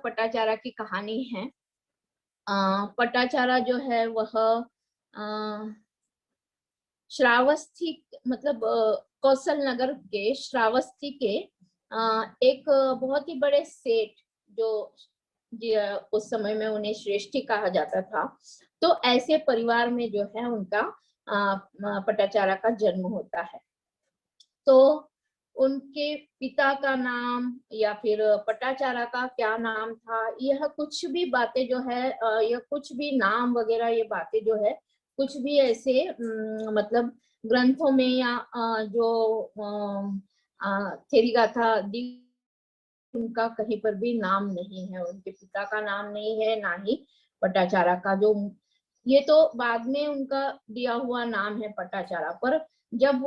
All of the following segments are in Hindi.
पटाचारा की कहानी है। पटाचारा जो है वह श्रावस्ती मतलब कौशल नगर के श्रावस्ती के एक बहुत ही बड़े सेठ जो उस समय में उन्हें श्रेष्ठी कहा जाता था, तो ऐसे परिवार में जो है उनका पटाचारा का जन्म होता है। तो उनके पिता का नाम या फिर पटाचारा का क्या नाम था, यह कुछ भी बातें जो है यह कुछ भी नाम वगैरह ये बातें जो है कुछ भी ऐसे मतलब ग्रंथों में या जो थेरी गाथा दी उनका कहीं पर भी नाम नहीं है, उनके पिता का नाम नहीं है, ना ही पटाचारा का। जो ये तो बाद में उनका दिया हुआ नाम है पटाचारा, पर जब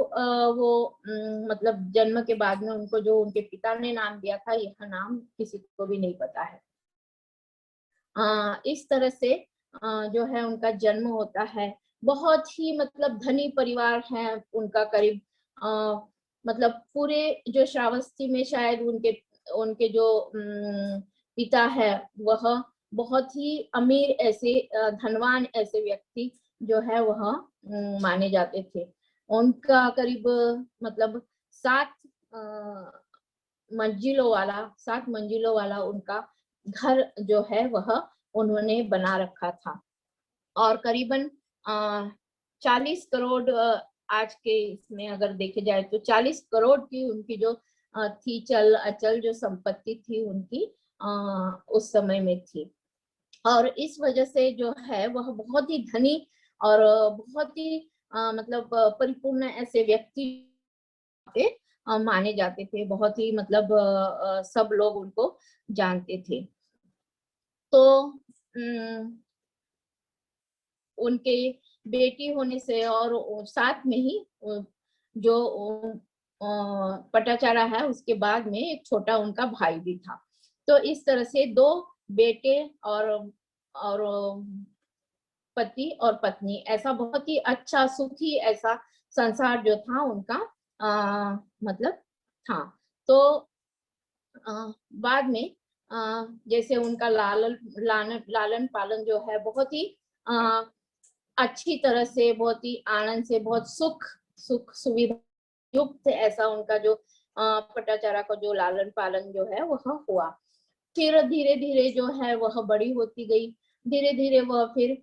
वो मतलब जन्म के बाद में उनको जो उनके पिता ने नाम दिया था, यह नाम किसी को भी नहीं पता है। इस तरह से जो है उनका जन्म होता है। बहुत ही मतलब धनी परिवार है उनका, करीब मतलब पूरे जो श्रावस्ती में शायद उनके उनके जो पिता है वह बहुत ही अमीर ऐसे धनवान ऐसे व्यक्ति जो है वह माने जाते थे। उनका करीब मतलब 7 मंजिलों वाला उनका घर जो है वह उन्होंने बना रखा था, और करीबन 40 करोड़ आज के इसमें अगर देखे जाए तो 40 करोड़ की उनकी जो थी चल अचल जो संपत्ति थी उनकी उस समय में थी। और इस वजह से जो है वह बहुत ही धनी और बहुत ही मतलब परिपूर्ण ऐसे व्यक्ति माने जाते थे, बहुत ही मतलब सब लोग उनको जानते थे। तो उनके बेटी होने से और साथ में ही जो पटाचारा है उसके बाद में एक छोटा उनका भाई भी था। तो इस तरह से 2 बेटे और पति और पत्नी, ऐसा बहुत ही अच्छा सुखी ऐसा संसार जो था उनका मतलब था। तो बाद में जैसे उनका लालन पालन जो है बहुत ही अच्छी तरह से, बहुत ही आनंद से, बहुत सुख सुविधा युक्त ऐसा उनका जो पटाचारा का जो लालन पालन जो है वह हुआ। फिर धीरे धीरे जो है वह बड़ी होती गई, धीरे धीरे वह फिर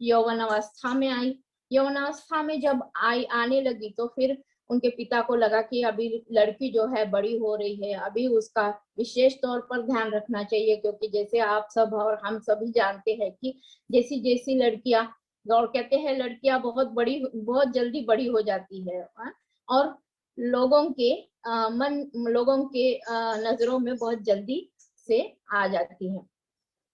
यौवन अवस्था में आई। यौवन अवस्था में जब आने लगी तो फिर उनके पिता को लगा कि अभी लड़की जो है बड़ी हो रही है, अभी उसका विशेष तौर पर ध्यान रखना चाहिए, क्योंकि जैसे आप सब और हम सभी जानते हैं कि जैसी जैसी लड़कियां, और कहते हैं लड़कियां बहुत जल्दी बड़ी हो जाती है, और लोगों के नजरों में बहुत जल्दी से आ जाती है।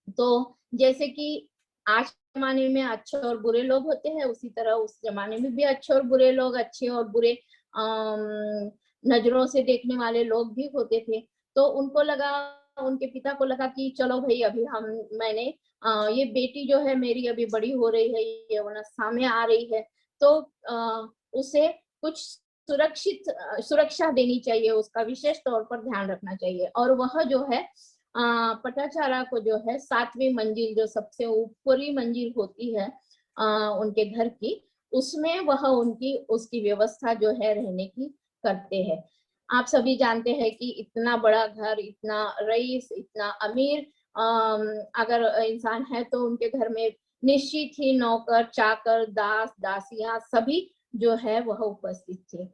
तो जैसे कि आज के जमाने में अच्छे और बुरे लोग होते हैं, उसी तरह उस जमाने में भी अच्छे और बुरे लोग, अच्छे और बुरे नजरों से देखने वाले लोग भी होते थे। तो उनको लगा, उनके पिता को लगा कि चलो भाई अभी मैंने ये बेटी जो है मेरी अभी बड़ी हो रही है, ये अवस्था में आ रही है, तो उसे कुछ सुरक्षा देनी चाहिए, उसका विशेष तौर पर ध्यान रखना चाहिए। और वह जो है पटाचारा को जो है 7वीं मंजिल, जो सबसे ऊपरी मंजिल होती है उनके घर की, उसमें वह उसकी व्यवस्था जो है रहने की करते हैं। आप सभी जानते हैं कि इतना बड़ा घर, इतना रईस, इतना अमीर अगर इंसान है तो उनके घर में निश्चित ही नौकर चाकर दास दासियां सभी जो है वह उपस्थित थे।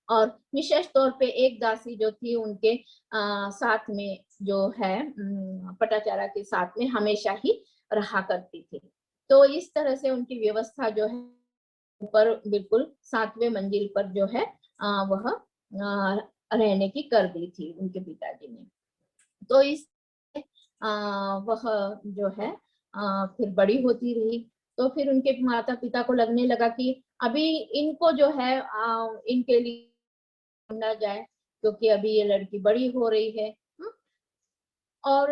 और विशेष तौर पे एक दासी जो थी उनके साथ में जो है पटाचारा के साथ में हमेशा ही रहा करती थी। तो इस तरह से उनकी व्यवस्था जो है ऊपर बिल्कुल 7वें मंजिल पर जो है वह रहने की कर दी थी उनके पिताजी ने। तो इस वह जो है फिर बड़ी होती रही। तो फिर उनके माता पिता को लगने लगा कि अभी इनको जो है इनके लिए ना जाए, क्योंकि अभी ये लड़की बड़ी हो रही है। और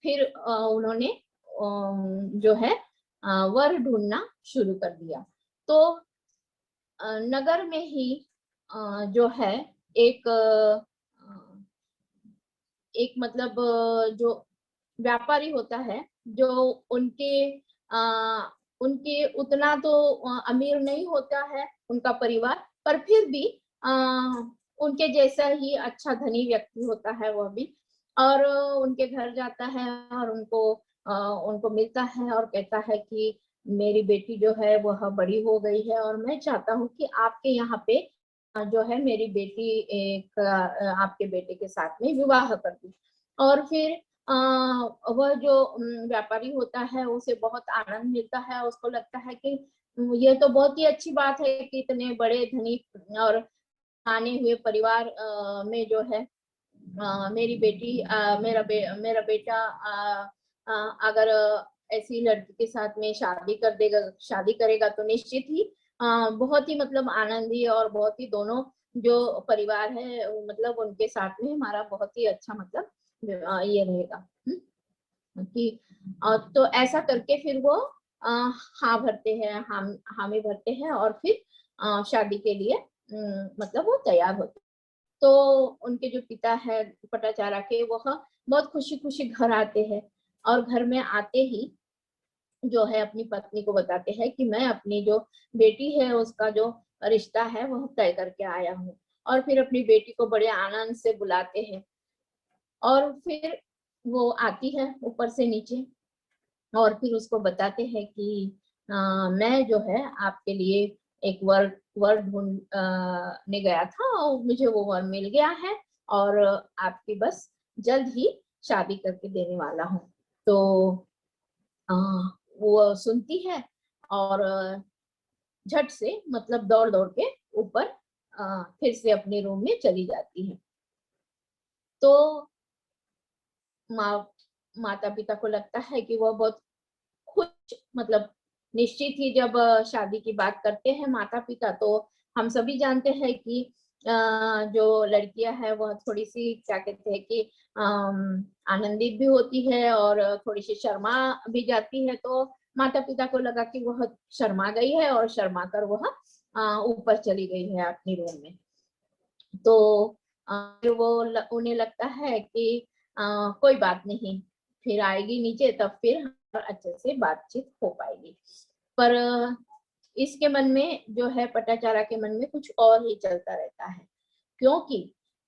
फिर उन्होंने जो है वर ढूंढना शुरू कर दिया। तो नगर में ही जो है एक एक मतलब जो व्यापारी होता है, जो उनके उनके उतना तो अमीर नहीं होता है उनका परिवार, पर फिर भी उनके जैसा ही अच्छा धनी व्यक्ति होता है वह भी, और उनके घर जाता है और उनको मिलता है और कहता है कि मेरी बेटी जो है वह बड़ी हो गई है और मैं चाहता हूँ कि आपके यहाँ पे जो है मेरी बेटी एक आपके बेटे के साथ में विवाह कर दूं। और फिर वह जो व्यापारी होता है उसे बहुत आनंद मिलता है, उसको लगता है कि ये तो बहुत ही अच्छी बात है कि इतने बड़े धनी और आने हुए परिवार में जो है मेरी बेटी मेरा बेटा अगर ऐसी लड़की के साथ में शादी करेगा तो निश्चित ही बहुत ही मतलब आनंदी और बहुत ही दोनों जो परिवार है मतलब उनके साथ में हमारा बहुत ही अच्छा मतलब ये रहेगा कि तो ऐसा करके फिर वो हाँ भरते हैं, हामी भरते हैं और फिर शादी के लिए मतलब वो तैयार होते हैं। तो उनके जो पिता है पटाचारा के, वह बहुत खुशी खुशी घर आते हैं और घर में आते ही जो है अपनी पत्नी को बताते हैं कि मैं अपनी जो बेटी है उसका जो रिश्ता है वह तय करके आया हूँ, और फिर अपनी बेटी को बड़े आनंद से बुलाते हैं और फिर वो आती है ऊपर से नीचे और फिर उसको बताते हैं कि मैं जो है आपके लिए एक वर वर ढूंढने गया था और मुझे वो वर मिल गया है और आपकी बस जल्द ही शादी करके देने वाला हूँ। तो आ, वो सुनती है और झट से मतलब दौड़ दौड़ के ऊपर फिर से अपने रूम में चली जाती है। तो माता पिता को लगता है कि वह बहुत खुश मतलब निश्चित ही जब शादी की बात करते हैं माता पिता, तो हम सभी जानते हैं कि जो लड़कियां है वह थोड़ी सी क्या कहते हैं कि आनंदित भी होती है और थोड़ी सी शर्मा भी जाती है। तो माता पिता को लगा कि वह शर्मा गई है और शर्मा कर वह ऊपर चली गई है अपनी रूम में। तो फिर वो उन्हें लगता है कि कोई बात नहीं, फिर आएगी नीचे तब फिर अच्छे से बातचीत हो पाएगी। पर इसके मन में जो है पटाचारा के मन में कुछ और ही चलता रहता है, क्योंकि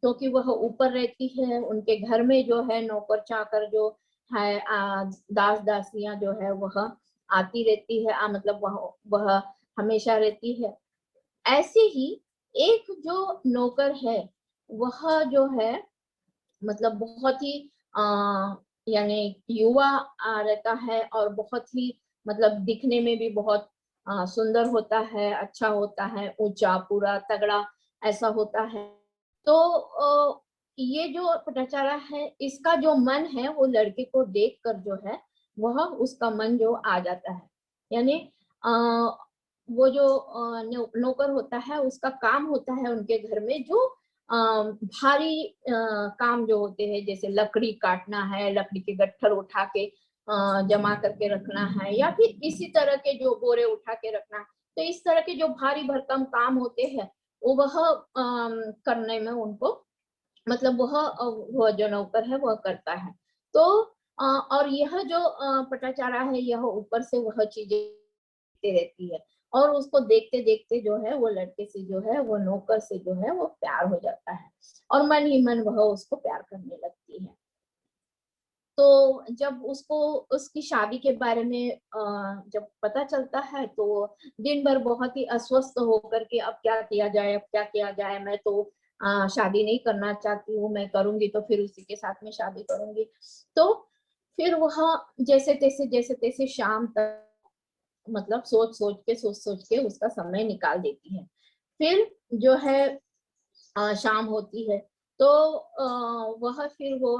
क्योंकि वह ऊपर रहती है, उनके घर में जो है नौकर चाकर जो है दास दासियां जो है वह आती रहती है, मतलब वह हमेशा रहती है। ऐसे ही एक जो नौकर है वह जो है मतलब बहुत ही यानी युवा रहता है और बहुत ही मतलब दिखने में भी बहुत सुंदर होता है, अच्छा होता है, ऊंचा पूरा तगड़ा ऐसा होता है। तो ये जो पटाचारा है इसका जो मन है वो लड़के को देखकर जो है वह उसका मन जो आ जाता है। यानी वो जो नौकर होता है उसका काम होता है उनके घर में जो भारी काम जो होते हैं, जैसे लकड़ी काटना है, लकड़ी के गट्ठर उठा के जमा करके रखना है, या फिर इसी तरह के जो बोरे उठा के रखना। तो इस तरह के जो भारी भरकम काम होते हैं वो वह करने में उनको मतलब वह जो नौकर है वह करता है। तो और यह जो पटाचारा है यह ऊपर से वह चीजें रहती है और उसको देखते देखते जो है वो लड़के से जो है वो नौकर से जो है वो प्यार हो जाता है और मन ही मन वह उसको प्यार करने लगती है। तो जब उसको उसकी शादी के बारे में जब पता चलता है तो दिन भर बहुत ही अस्वस्थ होकर के अब क्या किया जाए, अब क्या किया जाए, मैं तो शादी नहीं करना चाहती हूँ, मैं करूंगी तो फिर उसी के साथ में शादी करूंगी। तो फिर वह जैसे तैसे शाम तक मतलब सोच सोच के उसका समय निकाल देती है। फिर जो है शाम होती है तो वह फिर वो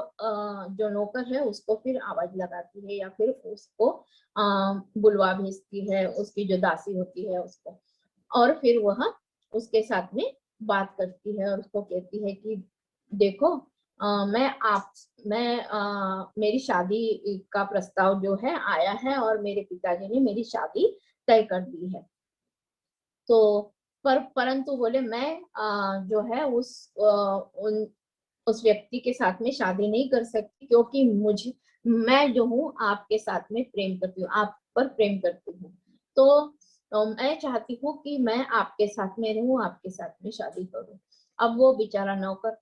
जो नौकर है उसको फिर आवाज लगाती है या फिर उसको बुलवा भेजती है, उसकी जो दासी होती है उसको, और फिर वह उसके साथ में बात करती है और उसको कहती है कि देखो मेरी शादी का प्रस्ताव जो है आया है और मेरे पिताजी ने मेरी शादी तय कर दी है। तो परंतु बोले मैं जो है उन उस व्यक्ति के साथ में शादी नहीं कर सकती, क्योंकि मैं जो हूँ आपके साथ में प्रेम करती हूँ, आप पर प्रेम करती हूँ। तो मैं चाहती हूँ कि मैं आपके साथ में रहूं, आपके साथ में शादी करूं। अब वो बेचारा नौकर,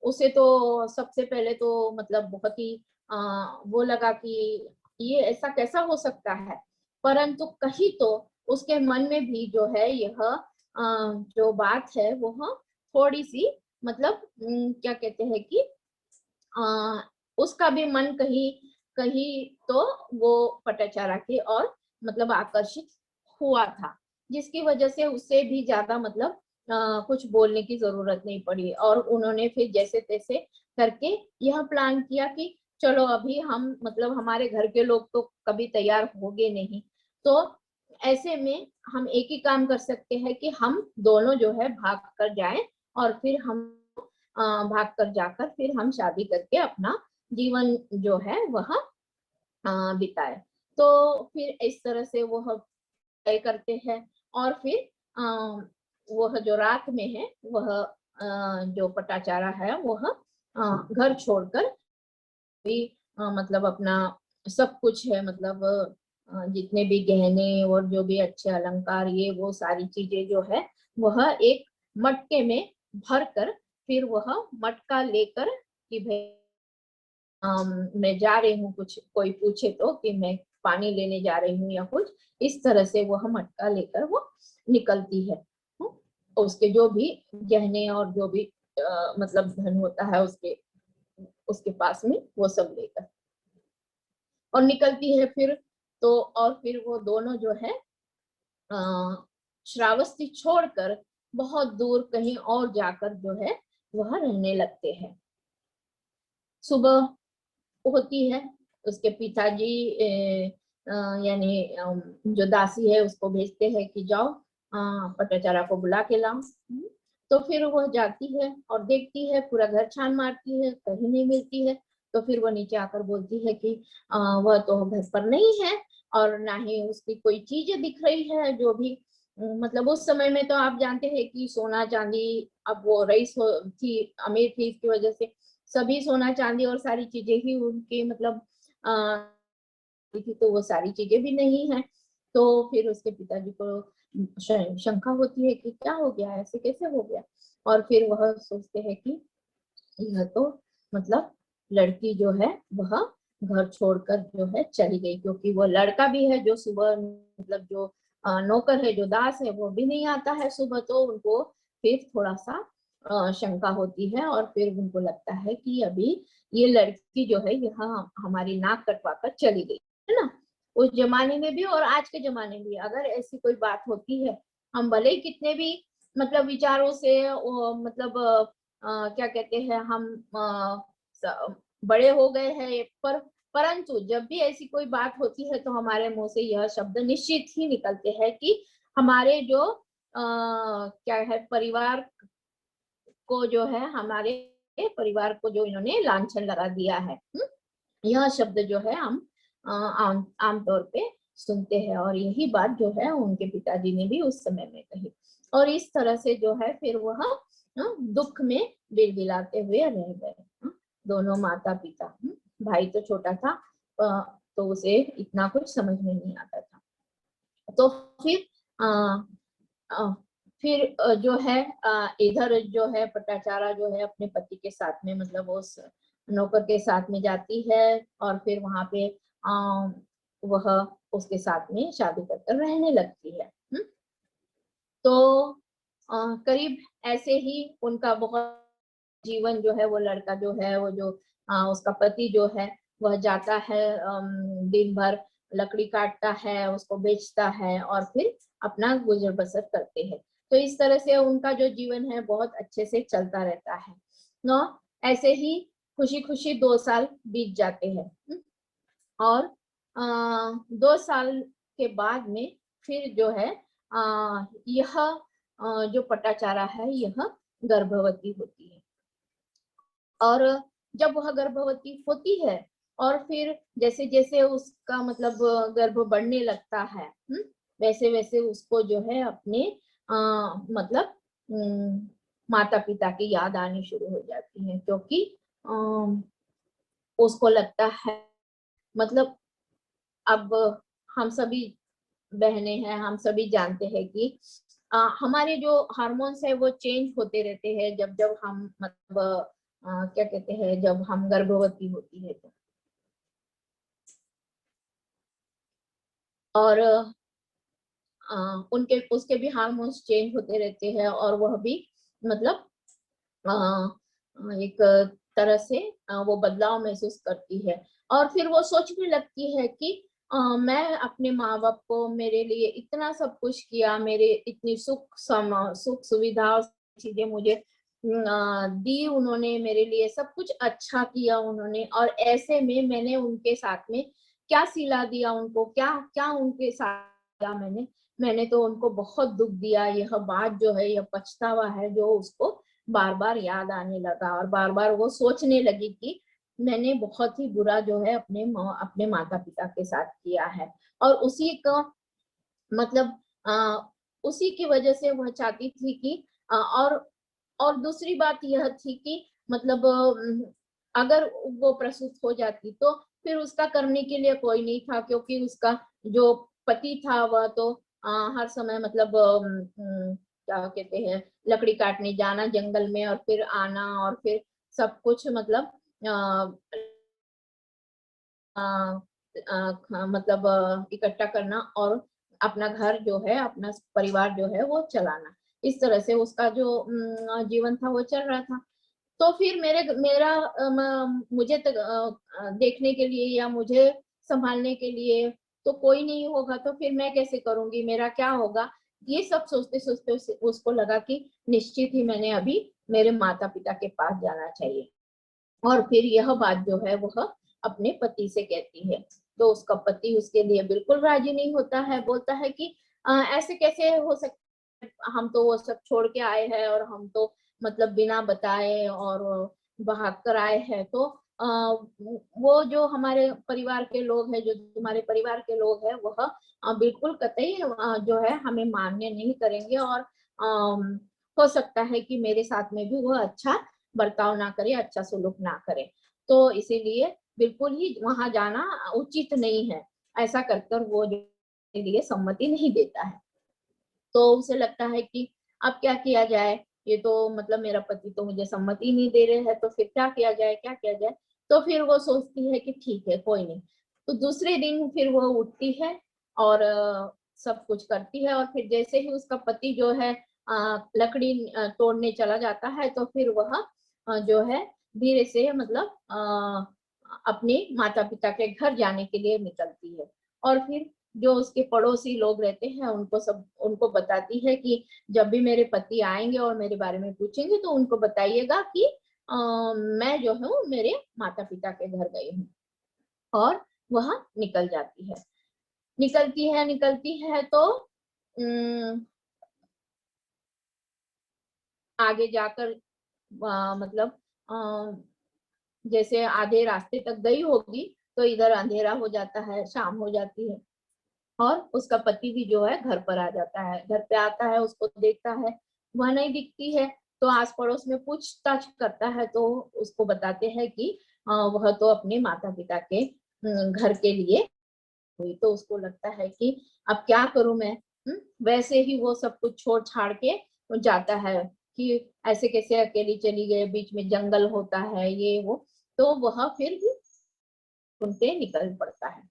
उसे तो सबसे पहले तो मतलब बहुत ही वो लगा कि ये ऐसा कैसा हो सकता है, परंतु कहीं तो उसके मन में भी जो है यह जो बात है वह थोड़ी सी मतलब क्या कहते हैं कि उसका भी मन कहीं कहीं तो वो पटाचारा की और मतलब आकर्षित हुआ था, जिसकी वजह से उससे भी ज्यादा मतलब कुछ बोलने की जरूरत नहीं पड़ी। और उन्होंने फिर जैसे तैसे करके यह प्लान किया कि चलो अभी हम मतलब हमारे घर के लोग तो कभी तैयार होंगे नहीं, तो ऐसे में हम एक ही काम कर सकते हैं कि हम दोनों जो है भाग कर जाएं, और फिर हम भाग कर जाकर फिर हम शादी करके अपना जीवन जो है वह बिताए। तो फिर इस तरह से वह तय करते हैं, और फिर वह जो रात में है वह जो पटाचारा है वह घर छोड़कर भी मतलब अपना सब कुछ है मतलब जितने भी गहने और जो भी अच्छे अलंकार ये वो सारी चीजें जो है वह एक मटके में भर कर फिर वह मटका लेकर कि भाई मैं जा रही हूँ, कुछ कोई पूछे तो कि मैं पानी लेने जा रही हूँ या कुछ इस तरह से वह मटका लेकर वो निकलती है। उसके जो भी गहने और जो भी मतलब धन होता है उसके उसके पास में वो सब लेकर और निकलती है फिर। तो और फिर वो दोनों जो है श्रावस्ती छोड़कर बहुत दूर कहीं और जाकर जो है वह रहने लगते हैं। सुबह होती है, उसके पिताजी यानी जो दासी है उसको भेजते हैं कि जाओ पटाचारा को बुला के लाओ। तो फिर वह जाती है और देखती है, पूरा घर छान मारती है, कहीं नहीं मिलती है। तो फिर वो नीचे आकर बोलती है कि वह तो घर पर नहीं है और ना ही उसकी कोई चीज दिख रही है जो भी मतलब उस समय में तो आप जानते हैं कि सोना चांदी, अब वो रईस थी, अमीर थी, इसकी वजह से सभी सोना चांदी और सारी चीजें ही उनके मतलब थी, तो वो सारी चीजें भी नहीं है। तो फिर उसके पिताजी को शंका होती है कि क्या हो गया, ऐसे कैसे हो गया। और फिर वह सोचते हैं कि यह तो मतलब लड़की जो है वह घर छोड़कर जो है चली गई, क्योंकि वो लड़का भी है जो सुबह मतलब जो नौकर है जो दास है वो भी नहीं आता है सुबह। तो उनको फिर थोड़ा सा शंका होती है और फिर उनको लगता है कि अभी ये लड़की जो है यहाँ हमारी नाक कटवा कर चली गई है ना। उस जमाने में भी और आज के जमाने में भी अगर ऐसी कोई बात होती है, हम भले ही कितने भी मतलब विचारों से मतलब क्या कहते हैं हम बड़े हो गए हैं, परंतु जब भी ऐसी कोई बात होती है तो हमारे मुंह से यह शब्द निश्चित ही निकलते हैं कि हमारे जो क्या है परिवार को जो है, हमारे परिवार को जो इन्होंने लांछन लगा दिया है। यह शब्द जो है हम आमतौर पे सुनते हैं, और यही बात जो है उनके पिताजी ने भी उस समय में कही। और इस तरह से जो है फिर वह दुख में बिलबिलाते हुए रह गए दोनों माता पिता। भाई तो छोटा था तो उसे इतना कुछ समझ में नहीं आता था। तो फिर फिर जो है इधर जो है पटाचारा जो है अपने पति के साथ में मतलब उस नौकर के साथ में जाती है और फिर वहां पे वह उसके साथ में शादी कर रहने लगती है। तो करीब ऐसे ही उनका बहुत जीवन जो है वो लड़का जो है वो जो उसका पति जो है वह जाता है दिन भर लकड़ी काटता है, उसको बेचता है और फिर अपना गुजर बसर करते हैं। तो इस तरह से उनका जो जीवन है बहुत अच्छे से चलता रहता है ना। ऐसे ही खुशी खुशी 2 साल बीत जाते हैं। और 2 साल के बाद में फिर जो है यह जो पटाचारा है यह गर्भवती होती है। और जब वह गर्भवती होती है और फिर जैसे जैसे उसका मतलब गर्भ बढ़ने लगता है वैसे वैसे उसको जो है अपने मतलब माता पिता की याद आनी शुरू हो जाती है, क्योंकि उसको लगता है, मतलब अब हम सभी बहनें हैं, हम सभी जानते हैं कि हमारे जो हार्मोन्स है वो चेंज होते रहते हैं जब जब हम मतलब क्या कहते हैं, जब हम गर्भवती होती है तो। और उनके उसके भी हार्मोन्स चेंज होते रहते हैं, और वह भी मतलब एक तरह से वो बदलाव महसूस करती है। और फिर वो सोचने लगती है कि मैं अपने माँ बाप को, मेरे लिए इतना सब कुछ किया, मेरे इतनी सुख सुविधा और चीजें मुझे दी उन्होंने, मेरे लिए सब कुछ अच्छा किया उन्होंने, और ऐसे में मैंने उनके साथ में क्या सिला दिया उनको, क्या क्या उनके साथ किया मैंने तो उनको बहुत दुख दिया। यह बात जो है, यह पछतावा है जो उसको बार बार याद आने लगा, और बार बार वो सोचने लगी कि मैंने बहुत ही बुरा जो है अपने माता पिता के साथ किया है। और उसी का मतलब उसी की वजह से वह चाहती थी कि और दूसरी बात यह थी कि मतलब अगर वो प्रसूत हो जाती तो फिर उसका करने के लिए कोई नहीं था, क्योंकि उसका जो पति था वह तो हर समय मतलब क्या कहते हैं, लकड़ी काटने जाना जंगल में, और फिर आना, और फिर सब कुछ मतलब मतलब इकट्ठा करना, और अपना घर जो है, अपना परिवार जो है वो चलाना। इस तरह से उसका जो जीवन था वो चल रहा था। तो फिर मेरा मुझे देखने के लिए या मुझे संभालने के लिए तो कोई नहीं होगा, तो फिर मैं कैसे करूंगी, मेरा क्या होगा। ये सब सोचते सोचते उसको लगा कि निश्चित ही मैंने अभी मेरे माता पिता के पास जाना चाहिए। और फिर यह बात जो है वह अपने पति से कहती है। तो उसका पति उसके लिए बिल्कुल राजी नहीं होता है, बोलता है कि ऐसे कैसे हो सकता है, हम तो वो सब छोड़ के आए हैं, और हम तो मतलब बिना बताए और भाग कर आए हैं, तो वो जो हमारे परिवार के लोग हैं, जो तुम्हारे परिवार के लोग हैं, वह बिल्कुल कतई जो है हमें मान्य नहीं करेंगे, और हो सकता है कि मेरे साथ में भी वह अच्छा बर्ताव ना करे, अच्छा सुलूक ना करे, तो इसीलिए बिल्कुल ही वहां जाना उचित नहीं है। ऐसा कर कर वो जो लिए सम्मति नहीं देता है। तो उसे लगता है कि अब क्या किया जाए, ये तो मतलब मेरा पति तो मुझे सम्मति नहीं दे रहे हैं, तो फिर क्या किया जाए, क्या किया जाए। तो फिर वो सोचती है कि ठीक है, कोई नहीं। तो दूसरे दिन फिर वो उठती है और सब कुछ करती है, और फिर जैसे ही उसका पति जो है लकड़ी तोड़ने चला जाता है, तो फिर वह जो है धीरे से मतलब अपने माता पिता के घर जाने के लिए निकलती है। और फिर जो उसके पड़ोसी लोग रहते हैं उनको बताती है कि जब भी मेरे पति आएंगे और मेरे बारे में पूछेंगे तो उनको बताइएगा कि मैं जो हूँ मेरे माता पिता के घर गई हूँ। और वह निकल जाती है, निकलती है तो आगे जाकर मतलब जैसे आधे रास्ते तक गई होगी तो इधर अंधेरा हो जाता है, शाम हो जाती है, और उसका पति भी जो है घर पर आ जाता है। घर पे आता है, उसको देखता है, वह नहीं दिखती है, तो आस पड़ोस में पूछताछ करता है, तो उसको बताते हैं कि वह तो अपने माता पिता के घर के लिए हुई। तो उसको लगता है कि अब क्या करूं मैं। वैसे ही वो सब कुछ छोड़ छाड़ के जाता है कि ऐसे कैसे अकेली चली गई, बीच में जंगल होता है, ये वो। तो वह फिर भी उनसे निकल पड़ता है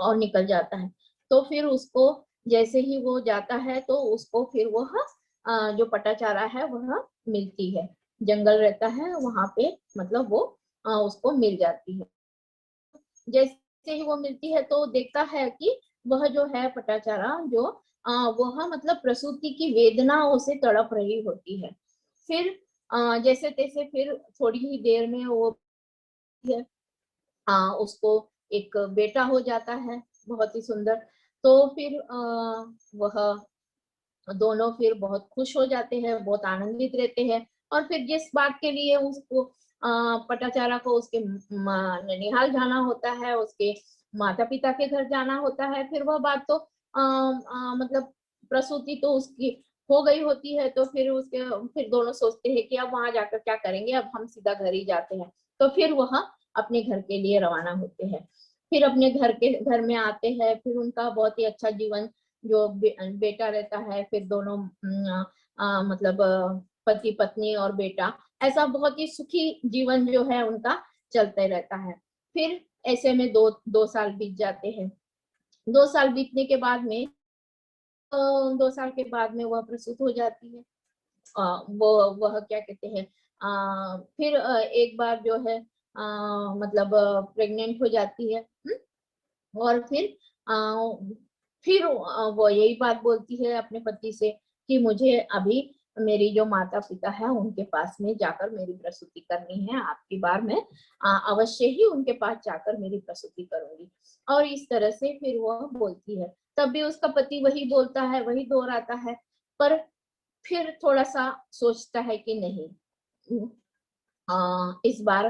और निकल जाता है। तो फिर उसको जैसे ही वो जाता है तो उसको फिर वह जो पटाचारा है वह मिलती है, जंगल रहता है वहां पे, मतलब वो उसको मिल जाती है। जैसे ही वो मिलती है तो देखता है कि वह जो है पटाचारा जो वह मतलब प्रसूति की वेदनाओं से तड़प रही होती है। फिर जैसे तैसे फिर थोड़ी ही देर में वो उसको एक बेटा हो जाता है, बहुत ही सुंदर। तो फिर वह दोनों फिर बहुत खुश हो जाते हैं, बहुत आनंदित रहते हैं। और फिर जिस बात के लिए उसको पटाचारा को उसके ननिहाल जाना होता है, उसके माता पिता के घर जाना होता है, फिर वह बात तो मतलब प्रसूति तो उसकी हो गई होती है, तो फिर दोनों सोचते हैं कि अब वहां जाकर क्या करेंगे, अब हम सीधा घर ही जाते हैं। तो फिर वह अपने घर के लिए रवाना होते हैं। फिर अपने घर में आते हैं। फिर उनका बहुत ही अच्छा जीवन, जो बेटा रहता है, फिर दोनों मतलब पति पत्नी और बेटा, ऐसा बहुत ही सुखी जीवन जो है उनका चलते रहता है। फिर ऐसे में 2 साल बीत जाते हैं। 2 साल बीतने के बाद में 2 साल के बाद में वह प्रसूत हो जाती है। वो वह क्या कहते हैं, फिर एक बार जो है मतलब प्रेग्नेंट हो जाती है। और फिर वो यही बात बोलती है अपने पति से कि मुझे अभी मेरी जो माता पिता है उनके पास में जाकर मेरी प्रसूति करनी है, आपकी बार मैं अवश्य ही उनके पास जाकर मेरी प्रसूति करूंगी। और इस तरह से फिर वह बोलती है। तब भी उसका पति वही बोलता है, वही दोहराता है। पर फिर थोड़ा सा सोचता है कि नहीं, इस बार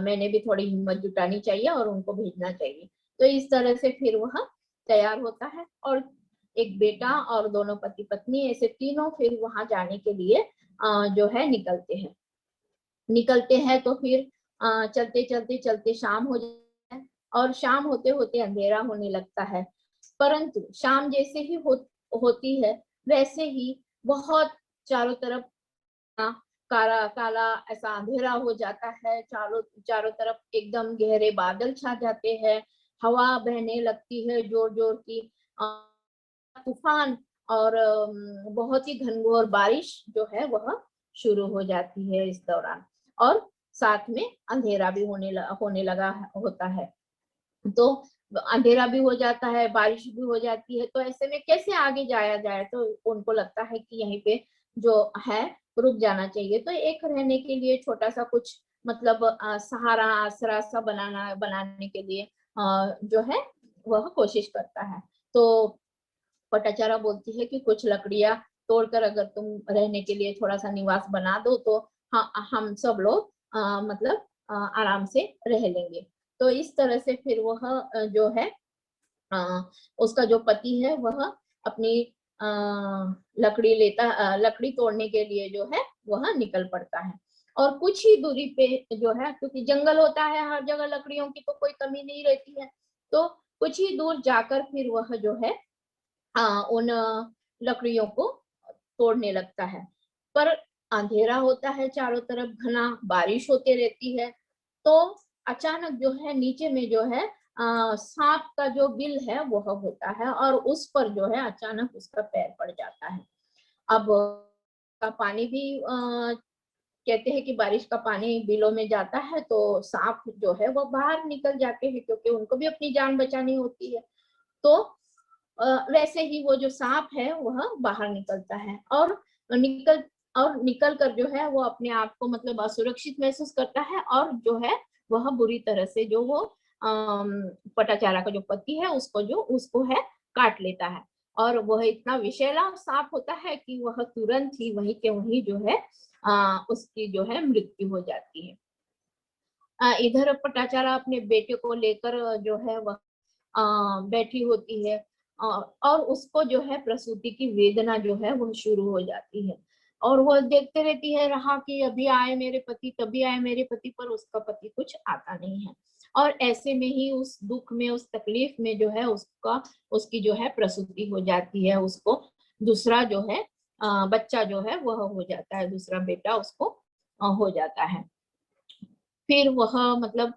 मैंने भी थोड़ी हिम्मत जुटानी चाहिए और उनको भेजना चाहिए। तो इस तरह से फिर वह तैयार होता है, और एक बेटा और दोनों पति पत्नी, ऐसे तीनों फिर वहां जाने के लिए जो है निकलते हैं। तो फिर चलते चलते चलते शाम हो जाती है, और शाम होते होते अंधेरा होने लगता है। परंतु शाम जैसे ही होती है, वैसे ही बहुत चारों तरफ काला काला ऐसा अंधेरा हो जाता है। चारों चारों तरफ एकदम गहरे बादल छा जाते हैं। हवा बहने लगती है जोर जोर की। तूफान और बहुत ही घनघोर बारिश जो है वह शुरू हो जाती है इस दौरान। और साथ में अंधेरा भी होने लगा होता है। तो अंधेरा भी हो जाता है, बारिश भी हो जाती है। तो ऐसे में कैसे आगे जाया जाए, तो उनको लगता है कि यहीं पे जो है रुक जाना चाहिए। तो एक रहने के लिए छोटा सा कुछ मतलब सहारा आसरा सा बनाने के लिए जो है वह कोशिश करता है। तो पटाचारा बोलती है कि कुछ लकड़ियां तोड़कर अगर तुम रहने के लिए थोड़ा सा निवास बना दो, तो हम सब लोग मतलब आराम से रह लेंगे। तो इस तरह से फिर वह जो है अ, उसका जो पति है वह अपनी लकड़ी तोड़ने के लिए जो है वह निकल पड़ता है। और कुछ ही दूरी पे जो है, क्योंकि जंगल होता है हर जगह, लकड़ियों की तो कोई कमी नहीं रहती है। तो कुछ ही दूर जाकर फिर वह जो है उन लकड़ियों को तोड़ने लगता है। पर अंधेरा होता है, चारों तरफ घना बारिश होती रहती है। तो अचानक जो है नीचे में जो है सांप का जो बिल है वह होता है, और उस पर जो है अचानक उसका पैर पड़ जाता है। अब का पानी भी कहते हैं कि बारिश का पानी बिलों में जाता है तो सांप जो है वो बाहर निकल जाते हैं, क्योंकि उनको भी अपनी जान बचानी होती है। तो वैसे ही वो जो सांप है वह बाहर निकलता है, निकल निकल कर जो है वो अपने आप को मतलब असुरक्षित महसूस करता है, और जो है वह बुरी तरह से जो वो पटाचारा का जो पति है उसको है काट लेता है। और वह इतना विषैला सांप होता है कि वह तुरंत ही वहीं के वहीं जो है उसकी जो है मृत्यु हो जाती है। इधर पटाचारा अपने बेटे को लेकर जो है वह बैठी होती है। और उसको जो है प्रसूति की वेदना जो है वो शुरू हो जाती है, और वो देखते रहती है रहा कि अभी आए मेरे पति, तभी आए मेरे पति, पर उसका पति कुछ आता नहीं है। और ऐसे में ही उस दुख में, उस तकलीफ में जो है उसकी जो है प्रसूति हो जाती है। उसको दूसरा जो है बच्चा जो है वह हो जाता है, दूसरा बेटा उसको हो जाता है। फिर वह मतलब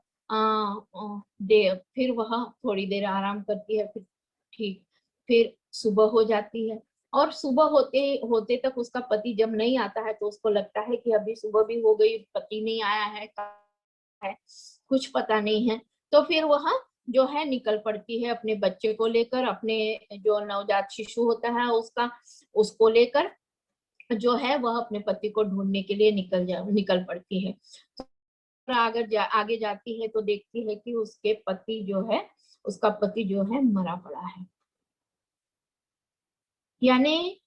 फिर वह थोड़ी देर आराम करती है। फिर ठीक, फिर सुबह हो जाती है, और सुबह होते होते तक उसका पति जब नहीं आता है तो उसको लगता है कि अभी सुबह भी हो गई, पति नहीं आया है, है कुछ पता नहीं है। तो फिर वह जो है निकल पड़ती है अपने बच्चे को लेकर, अपने जो नवजात शिशु होता है उसको लेकर जो है वह अपने पति को ढूंढने के लिए निकल पड़ती है। आगे जाती है तो देखती है कि उसका पति जो है मरा पड़ा है। यानी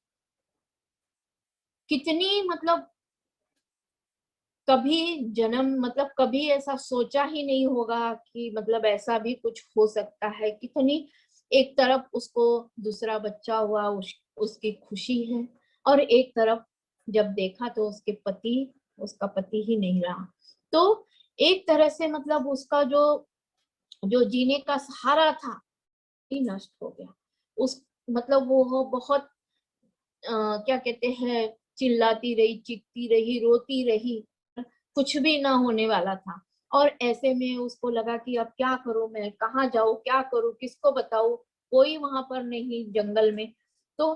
कितनी मतलब कभी जन्म मतलब कभी ऐसा सोचा ही नहीं होगा कि मतलब ऐसा भी कुछ हो सकता है। कितनी एक तरफ उसको दूसरा बच्चा हुआ, उसकी खुशी है, और एक तरफ जब देखा तो उसका पति ही नहीं रहा। तो एक तरह से मतलब उसका जो जो जीने का सहारा था ही नष्ट हो गया। उस मतलब वो बहुत क्या कहते हैं, चिल्लाती रही, चीखती रही, रोती रही, कुछ भी ना होने वाला था। और ऐसे में उसको लगा कि अब क्या करूं, मैं कहाँ जाऊं, क्या करूं, किसको बताऊं, कोई वहां पर नहीं जंगल में। तो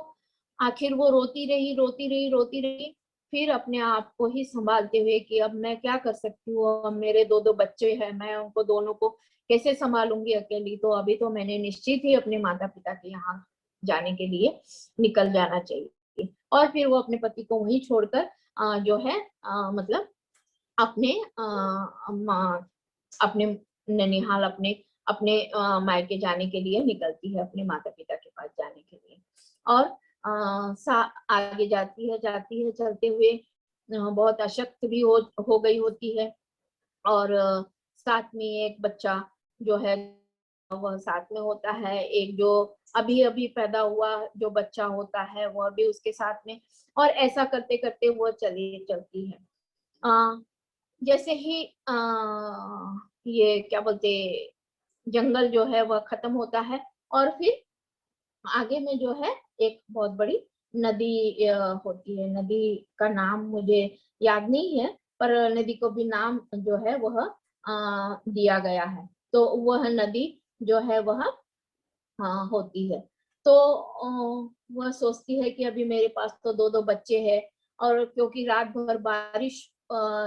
आखिर वो रोती रही, रोती रही, रोती रही। फिर अपने आप को ही संभालते हुए कि अब मैं क्या कर सकती हूँ, अब मेरे दो दो बच्चे हैं, मैं उनको दोनों को कैसे संभालूंगी अकेली। तो अभी तो मैंने निश्चित ही अपने माता पिता के यहाँ जाने के लिए निकल जाना चाहिए। और फिर वो अपने पति को वहीं छोड़कर जो है मतलब अपने अपने ननिहाल, अपने अपने मायके जाने के लिए निकलती है, अपने माता पिता के पास जाने के लिए। और आगे जाती है चलते हुए बहुत अशक्त भी हो गई होती है। और साथ में एक बच्चा जो है वह साथ में होता है, एक जो अभी अभी पैदा हुआ जो बच्चा होता है वह भी उसके साथ में। और ऐसा करते करते वो चलती है। जैसे ही ये क्या बोलते, जंगल जो है वह खत्म होता है। और फिर आगे में जो है एक बहुत बड़ी नदी होती है। नदी का नाम मुझे याद नहीं है, पर नदी को भी नाम जो है वह दिया गया है। तो वह नदी जो है वह होती है। तो वह सोचती है कि अभी मेरे पास तो दो दो बच्चे हैं, और क्योंकि रात भर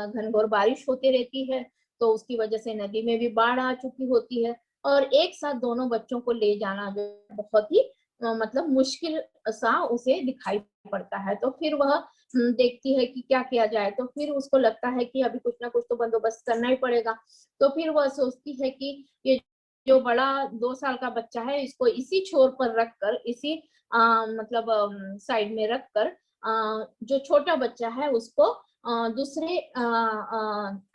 घनघोर बारिश होती रहती है, तो उसकी वजह से नदी में भी बाढ़ आ चुकी होती है। और एक साथ दोनों बच्चों को ले जाना जो बहुत ही मतलब मुश्किल सा उसे दिखाई पड़ता है। तो फिर वह देखती है कि क्या किया जाए। तो फिर उसको लगता है कि अभी कुछ ना कुछ तो बंदोबस्त करना ही पड़ेगा। तो फिर वह सोचती है कि ये जो बड़ा 2 साल का बच्चा है इसको इसी छोर पर रखकर, इसी मतलब साइड में रखकर जो छोटा बच्चा है उसको दूसरे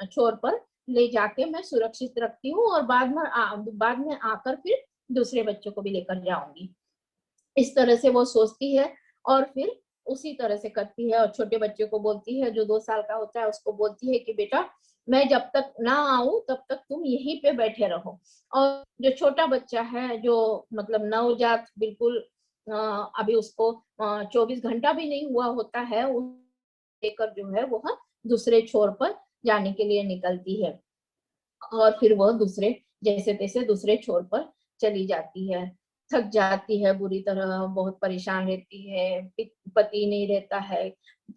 छोर पर ले जाके मैं सुरक्षित रखती हूँ, और बाद में आकर फिर दूसरे बच्चों को भी लेकर जाऊंगी। इस तरह से वो सोचती है और फिर उसी तरह से करती है। और छोटे बच्चे को बोलती है, जो 2 साल का होता है उसको बोलती है कि बेटा मैं जब तक ना आऊं तब तक तुम यहीं पे बैठे रहो। और जो छोटा बच्चा है, जो मतलब नवजात बिल्कुल अभी उसको 24 घंटा भी नहीं हुआ होता है, लेकर जो है वह दूसरे छोर पर जाने के लिए निकलती है। और फिर वह दूसरे जैसे तैसे दूसरे छोर पर चली जाती है। थक जाती है बुरी तरह, बहुत परेशान रहती है, पति नहीं रहता है।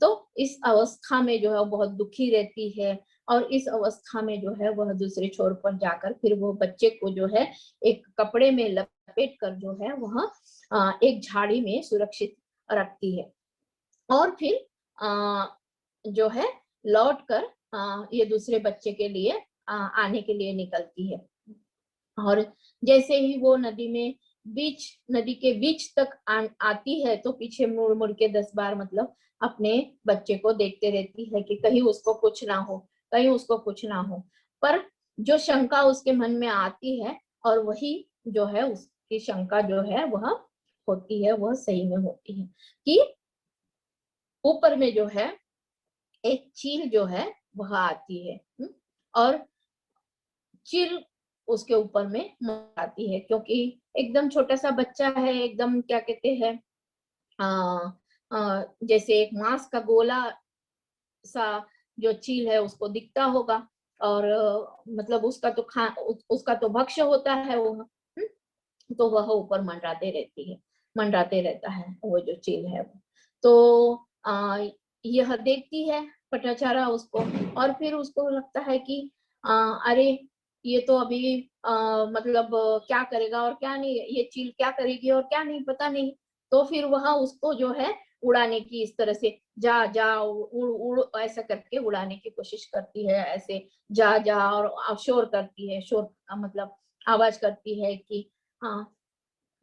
तो इस अवस्था में जो है वो बहुत दुखी रहती है। और इस अवस्था में जो है वह दूसरे छोर पर जाकर फिर वो बच्चे को जो है एक कपड़े में लपेट कर जो है वह एक झाड़ी में सुरक्षित रखती है। और फिर जो है लौट कर ये दूसरे बच्चे के लिए आने के लिए निकलती है। और जैसे ही वो नदी के बीच तक आती है, तो पीछे मुड़ मुड़ के 10 बार मतलब अपने बच्चे को देखते रहती है कि कहीं उसको कुछ ना हो, कहीं उसको कुछ ना हो। पर जो शंका उसके मन में आती है, और वही जो है उसकी शंका जो है वह होती है, वह सही में होती है कि ऊपर में जो है एक चील जो है वह आती है। और चील उसके ऊपर में मर आती है, क्योंकि एकदम छोटा सा बच्चा है, एकदम क्या कहते हैं जैसे एक मांस का गोला सा जो चील है उसको दिखता होगा। और मतलब उसका तो भक्ष्य होता है वो। तो वह ऊपर मंडराते रहता है वो जो चील है वो। तो यह देखती है पटाचारा उसको। और फिर उसको लगता है कि अरे ये तो अभी मतलब क्या करेगा और क्या नहीं, ये चील क्या करेगी और क्या नहीं पता नहीं। तो फिर वह उसको जो है उड़ाने की, इस तरह से जा जा उड़ उड़ ऐसा करके उड़ाने की कोशिश करती है। ऐसे जा जा और शोर करती है, शोर मतलब आवाज करती है कि हाँ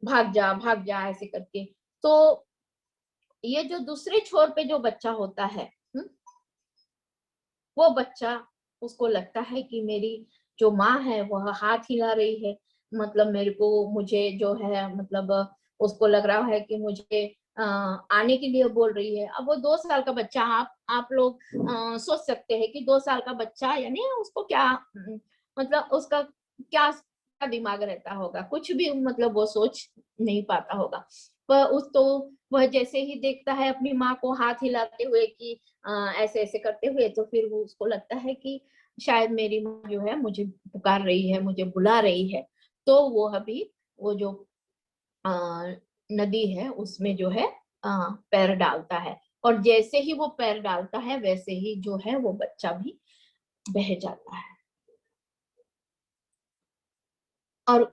भाग जा ऐसे करके। तो ये जो दूसरे छोर पे जो बच्चा होता है, वो बच्चा, उसको लगता है कि मेरी जो माँ है वह हाथ हिला रही है, मतलब मुझे जो है मतलब उसको लग रहा है कि मुझे आने के लिए बोल रही है। अब वो 2 साल का बच्चा, आप लोग सोच सकते हैं कि 2 साल का बच्चा यानी उसको क्या मतलब उसका क्या दिमाग रहता होगा, कुछ भी मतलब वो सोच नहीं पाता होगा। पर वह जैसे ही देखता है अपनी माँ को हाथ हिलाते हुए कि ऐसे ऐसे करते हुए, तो फिर वो उसको लगता है कि शायद मेरी माँ जो है मुझे पुकार रही है, मुझे बुला रही है। तो वो अभी वो जो नदी है उसमें जो है पैर डालता है, और जैसे ही वो पैर डालता है वैसे ही जो है वो बच्चा भी बह जाता है। और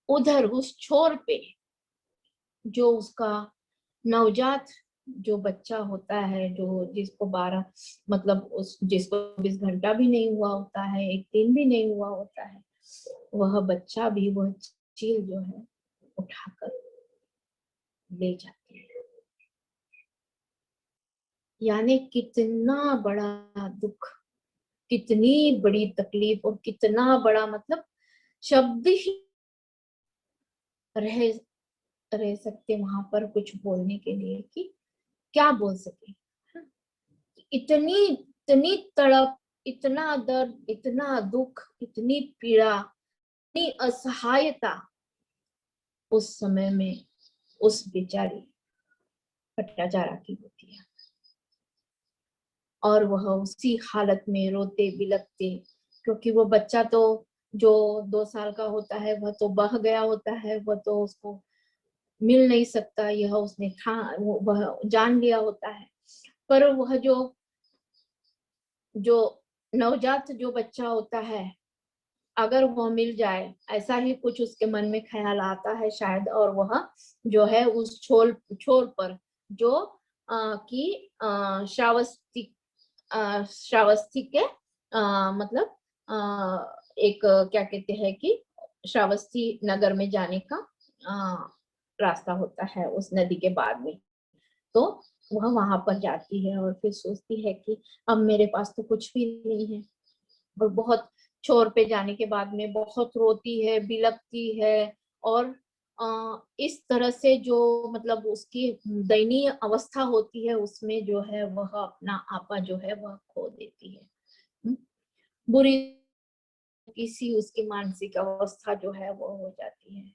उधर उस छोर पे जो उसका नवजात जो बच्चा होता है, जो जिसको 12 मतलब उस जिसको 24 घंटा भी नहीं हुआ होता है, एक दिन भी नहीं हुआ होता है, वह बच्चा भी वह चील जो है उठाकर ले जाती है। यानी कितना बड़ा दुख, कितनी बड़ी तकलीफ, और कितना बड़ा मतलब शब्द ही रह रह सकते वहां पर कुछ बोलने के लिए कि क्या बोल सके। इतनी इतनी तड़प, इतना दर्द, इतना दुख, इतनी पीड़ा, इतनी असहायता उस समय में उस बेचारी पट्टाचारा की होती है। और वह उसी हालत में रोते बिलखते, क्योंकि वो बच्चा तो जो 2 साल का होता है वह तो बह गया होता है, वह तो उसको मिल नहीं सकता, यह उसने वह जान लिया होता है। पर वह जो नवजात जो बच्चा होता है, अगर वह मिल जाए, ऐसा ही कुछ उसके मन में ख्याल आता है शायद, और वह जो है उस छोर पर जो कि श्रावस्ती श्रावस्ती के मतलब एक क्या कहते हैं कि श्रावस्ती नगर में जाने का रास्ता होता है उस नदी के बाद में। तो वह वहां पर जाती है और फिर सोचती है कि अब मेरे पास तो कुछ भी नहीं है, और बहुत छोर पे जाने के बाद में बहुत रोती है, बिलखती है, और इस तरह से जो मतलब उसकी दयनीय अवस्था होती है उसमें जो है वह अपना आपा जो है वह खो देती है। हम्म, बुरी किसी उसकी मानसिक अवस्था जो है वो हो जाती है,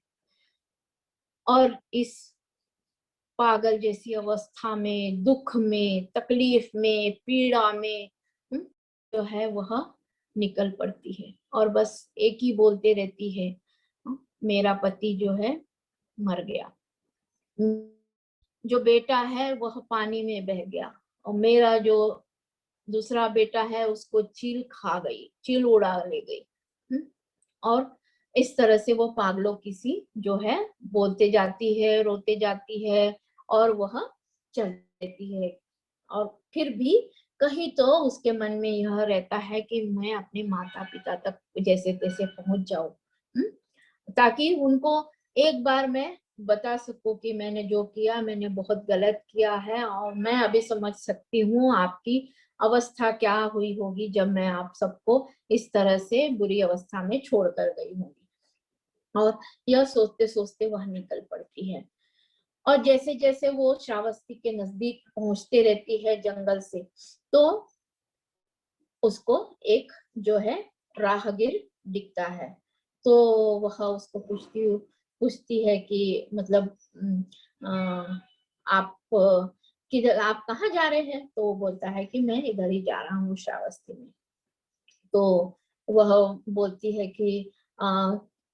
और इस पागल जैसी अवस्था में, दुख में, तकलीफ में, पीड़ा में जो है वह निकल पड़ती है, और बस एक ही बोलते रहती है, मेरा पति जो है मर गया, जो बेटा है वह पानी में बह गया, और मेरा जो दूसरा बेटा है उसको चील खा गई, चील उड़ा ले गई। और इस तरह से वो पागलों किसी जो है बोलते जाती है, रोते जाती है, और वह चल देती है। और फिर भी कहीं तो उसके मन में यह रहता है कि मैं अपने माता पिता तक जैसे तैसे पहुंच जाऊं, ताकि उनको एक बार मैं बता सकूं कि मैंने जो किया मैंने बहुत गलत किया है, और मैं अभी समझ सकती हूँ आपकी अवस्था क्या हुई होगी जब मैं आप सबको इस तरह से बुरी अवस्था में छोड़ कर गई होंगी। और यह सोचते सोचते वह निकल पड़ती है, और जैसे जैसे वो श्रावस्ती के नजदीक पहुंचते रहती है जंगल से, तो उसको एक जो है राहगीर दिखता है। तो वह उसको पूछती है कि मतलब आप किधर, आप कहाँ जा रहे हैं? तो वो बोलता है कि मैं इधर ही जा रहा हूँ श्रावस्ती में। तो वह बोलती है कि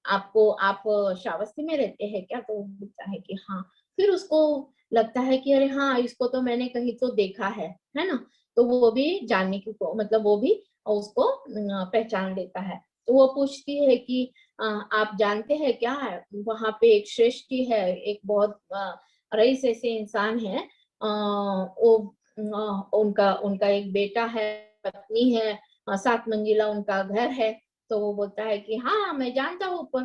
आपको आप श्रावस्ती में रहते हैं क्या? तो वो बोलता है कि हाँ। फिर उसको लगता है कि अरे हाँ, इसको तो मैंने कहीं तो देखा है ना। तो वो भी जानने की मतलब वो भी उसको पहचान लेता है। तो वो पूछती है कि आप जानते हैं क्या, वहां पे एक श्रेष्ठी है, एक बहुत रईस ऐसे इंसान है, वो उनका उनका एक बेटा है, पत्नी है, 7 मंजिला उनका घर है। तो वो बोलता है कि हाँ मैं जानता हूँ, पर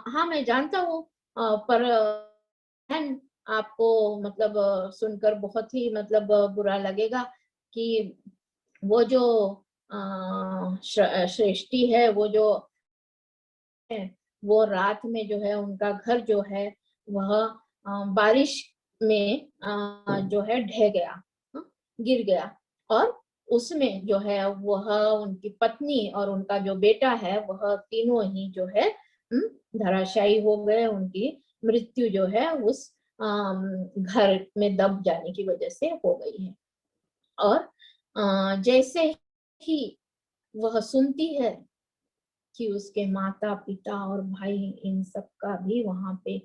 हाँ मैं जानता हूँ, पर बहन आपको मतलब सुनकर बहुत ही मतलब बुरा लगेगा कि वो जो श्रेष्ठी है, वो जो है, वो रात में जो है उनका घर जो है वह बारिश में जो है ढह गया, गिर गया। और उसमें जो है वह उनकी पत्नी और उनका जो बेटा है वह तीनों ही जो है धराशायी हो गए। उनकी मृत्यु जो है उस घर में दब जाने की वजह से हो गई है। और जैसे ही वह सुनती है कि उसके माता पिता और भाई इन सब का भी वहां पे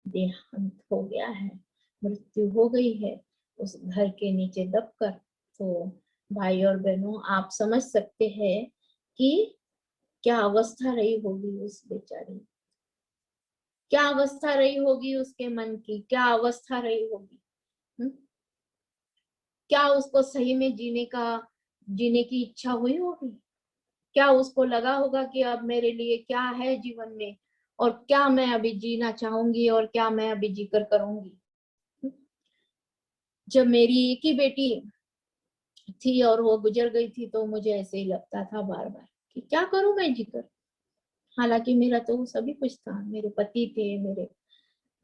देहांत हो गया है, मृत्यु हो गई है उस घर के नीचे दबकर, तो भाई और बहनों आप समझ सकते हैं कि क्या अवस्था रही होगी उस बेचारी, क्या अवस्था रही होगी उसके मन की, क्या अवस्था रही होगी। क्या उसको सही में जीने की इच्छा हुई होगी? क्या उसको लगा होगा कि अब मेरे लिए क्या है जीवन में, और क्या मैं अभी जीना चाहूंगी और क्या मैं अभी जीकर करूंगी। जब मेरी एक ही बेटी थी और वो गुजर गई थी तो मुझे ऐसे ही लगता था बार बार कि क्या करूं मैं जीकर। हालांकि मेरा तो सभी कुछ था, मेरे पति थे, मेरे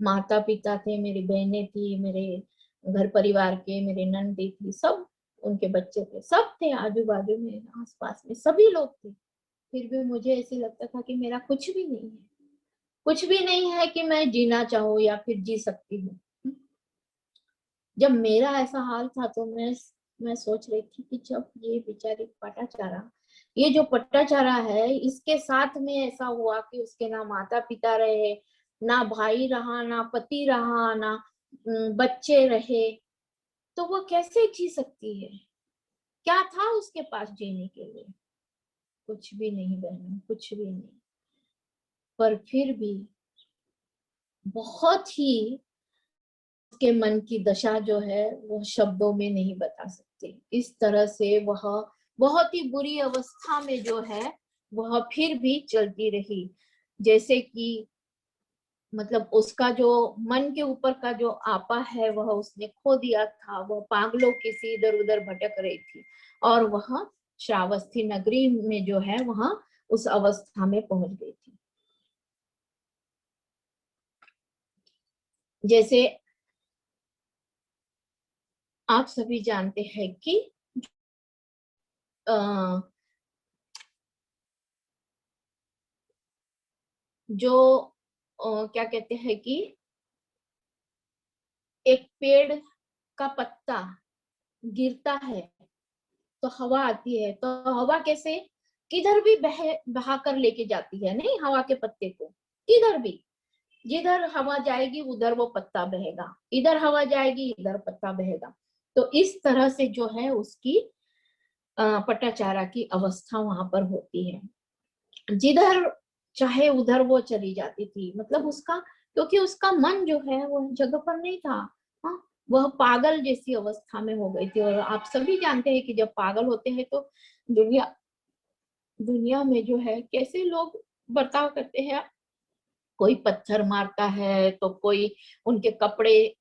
माता पिता थे, मेरी बहनें थी, मेरे घर परिवार के, मेरे नंदी थी, सब उनके बच्चे थे, सब थे आजू बाजू में, आसपास में सभी लोग थे। फिर भी मुझे ऐसे लगता था कि मेरा कुछ भी नहीं है, कुछ भी नहीं है कि मैं जीना चाहूँ या फिर जी सकती हूँ। जब मेरा ऐसा हाल था तो मैं सोच रही थी कि जब ये बेचारी पटाचारा, ये जो पटाचारा है इसके साथ में ऐसा हुआ कि उसके ना माता पिता रहे, ना भाई रहा, ना पति रहा, ना बच्चे रहे, तो वो कैसे जी सकती है? क्या था उसके पास जीने के लिए? कुछ भी नहीं बहनों, कुछ भी नहीं। पर फिर भी बहुत ही उसके मन की दशा जो है वो शब्दों में नहीं बता सकते। इस तरह से वह बहुत ही बुरी अवस्था में जो है वह फिर भी चलती रही। जैसे कि मतलब उसका जो मन के ऊपर का जो आपा है वह उसने खो दिया था, वह पागलों की सी इधर उधर भटक रही थी और वह श्रावस्ती नगरी में जो है वह उस अवस्था में पहुंच गई थी। जैसे आप सभी जानते हैं कि आ, जो क्या कहते हैं कि एक पेड़ का पत्ता गिरता है तो हवा आती है, तो हवा कैसे किधर भी बहा कर लेके जाती है, नहीं हवा के पत्ते को किधर भी, जिधर हवा जाएगी उधर वो पत्ता बहेगा, इधर हवा जाएगी इधर पत्ता बहेगा। तो इस तरह से जो है उसकी पटाचारा की अवस्था वहां पर होती है, जिधर चाहे उधर वो चली जाती थी। मतलब उसका, क्योंकि उसका मन जो है वो जगह पर नहीं था। हाँ, वह पागल जैसी अवस्था में हो गई थी। और आप सभी जानते हैं कि जब पागल होते हैं तो दुनिया दुनिया में जो है कैसे लोग बर्ताव करते हैं। कोई पत्थर मारता है तो कोई उनके कपड़े